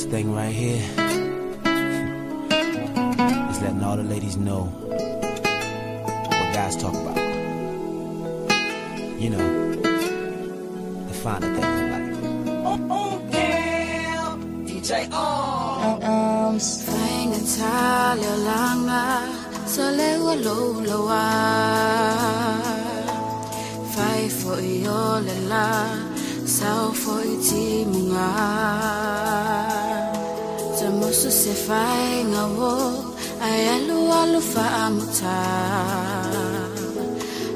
this thing right here is letting all the ladies know what guys talk about. You know, the finer things in life. Yeah, DJ Flying Italia langa Solewa lolowa Fight for yolela Sao for iti munga Tamosu se fai ngawo Ayalu alu fa amuta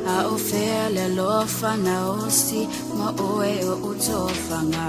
A ofele lo fa na osi Ma oe o utofanga